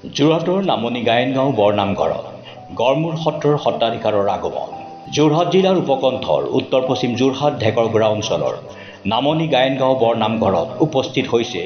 যোৰহাটৰ নামনি গায়নগাঁও বৰনামঘৰত গড়মূৰ সত্ৰৰ সত্ৰাধিকাৰৰ আগমন। যোৰহাট জিলাৰ উপকণ্ঠৰ উত্তৰ পশ্চিম যোৰহাট ঢেকৰগুৰা অঞ্চলৰ নামনি গায়নগাঁও বৰনামঘৰত উপস্থিত হৈছে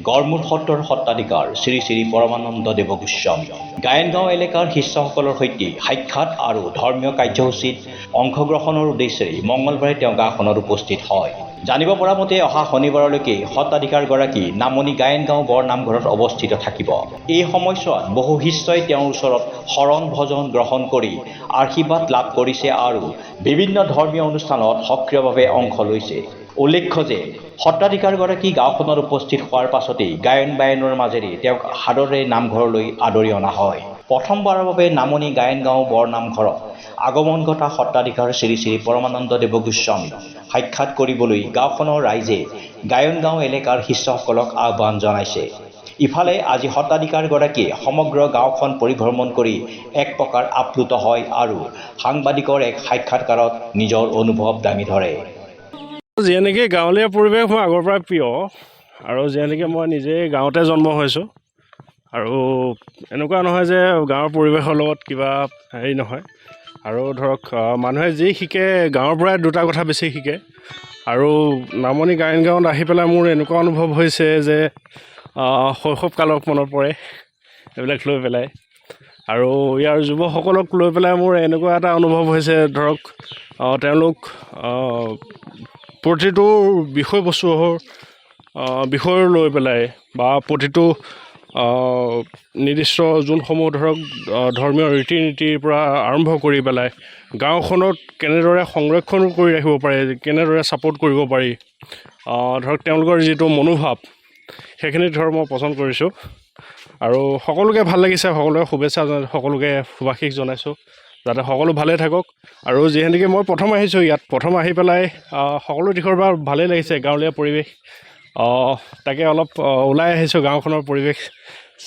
গড়মূৰ সত্ৰৰ সত্ৰাধিকাৰ শ্ৰী শ্ৰী পৰমানন্দ দেৱ গোস্বামী। গায়নগাঁও এলেকাৰ শিষ্যসকলৰ সৈতে সাক্ষাৎ আৰু ধৰ্মীয় কাৰ্যসূচীত অংশগ্ৰহণৰ উদ্দেশ্যেৰে মঙলবাৰে তেওঁ গাঁওখনত উপস্থিত হয়। জানিব পৰা মতে অহা শনিবাৰলৈকে সত্ৰাধিকাৰগৰাকী নামনি গায়নগাঁও বৰনামঘৰত অৱস্থিত থাকিব। এই সময়ছোৱাত বহু শিষ্যই তেওঁৰ ওচৰত শৰণ ভজন গ্ৰহণ কৰি আশীৰ্বাদ লাভ কৰিছে আৰু বিভিন্ন ধৰ্মীয় অনুষ্ঠানত সক্ৰিয়ভাৱে অংশ লৈছে। উল্লেখ্য যে সত্ৰাধিকাৰগৰাকী গাঁওখনত উপস্থিত হোৱাৰ পাছতেই গায়ন বায়নৰ মাজেৰে তেওঁক সাদৰে নামঘৰলৈ আদৰি অনা হয়। প্ৰথমবাৰৰ বাবে নামনি গায়নগাঁও বৰনামঘৰত আগমন ঘটা সত্ৰাধিকাৰ শ্ৰী শ্ৰী পৰমানন্দ দেৱ গোস্বামী সাক্ষাৎ কৰিবলৈ গাঁওখনৰ ৰাইজে গায়নগাঁও এলেকাৰ শিষ্যসকলক আহ্বান জনাইছে। ইফালে আজি সত্ৰাধিকাৰগৰাকীয়ে সমগ্ৰ গাঁওখন পৰিভ্ৰমণ কৰি এক প্ৰকাৰ আপ্লুত হয় আৰু সাংবাদিকৰ এক সাক্ষাৎকাৰত নিজৰ অনুভৱ দাঙি ধৰে। যেনেকৈ গাঁৱলীয়া পৰিৱেশ মোৰ আগৰ পৰাই প্ৰিয় আৰু যেনেকৈ মই নিজে গাঁৱতে জন্ম হৈছোঁ আৰু এনেকুৱা নহয় যে গাঁৱৰ পৰিৱেশৰ লগত কিবা হেৰি নহয় আৰু ধৰক মানুহে যি শিকে গাঁৱৰ পৰাই দুটা কথা বেছি শিকে আৰু নামনি গায়নগাঁৱত আহি পেলাই মোৰ এনেকুৱা অনুভৱ হৈছে যে শৈশৱকালক মনত পৰে এইবিলাক লৈ পেলাই আৰু ইয়াৰ যুৱকসকলক লৈ পেলাই মোৰ এনেকুৱা এটা অনুভৱ হৈছে ধৰক তেওঁলোক প্ৰতিটো বিষয় লৈ পেলাই বা প্ৰতিটো নিৰ্দিষ্ট যোনসমূহ ধৰক ধৰ্মীয় ৰীতি নীতিৰ পৰা আৰম্ভ কৰি পেলাই গাঁওখনত কেনেদৰে সংৰক্ষণ কৰি ৰাখিব পাৰে, কেনেদৰে ছাপোৰ্ট কৰিব পাৰি, ধৰক তেওঁলোকৰ যিটো মনোভাৱ সেইখিনি ধৰক মই পচন্দ কৰিছোঁ আৰু সকলোকে ভাল লাগিছে। সকলোকে শুভেচ্ছা সকলোকে শুভাশীষ জনাইছোঁ যাতে সকলো ভালে থাকক আৰু যিহেতুকে মই প্ৰথম আহিছোঁ ইয়াত প্ৰথম আহি পেলাই সকলো দিশৰ পৰা ভালেই লাগিছে। গাঁৱলীয়া পৰিৱেশ তাকে অলপ ওলাই আহিছোঁ, গাঁওখনৰ পৰিৱেশ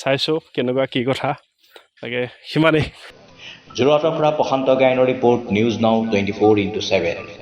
চাইছোঁ কেনেকুৱা কি কথা, তাকে সিমানেই। যোৰহাটৰ পৰা প্ৰশান্ত গায়নৰ ৰিপৰ্ট, নিউজ নাও 24/7।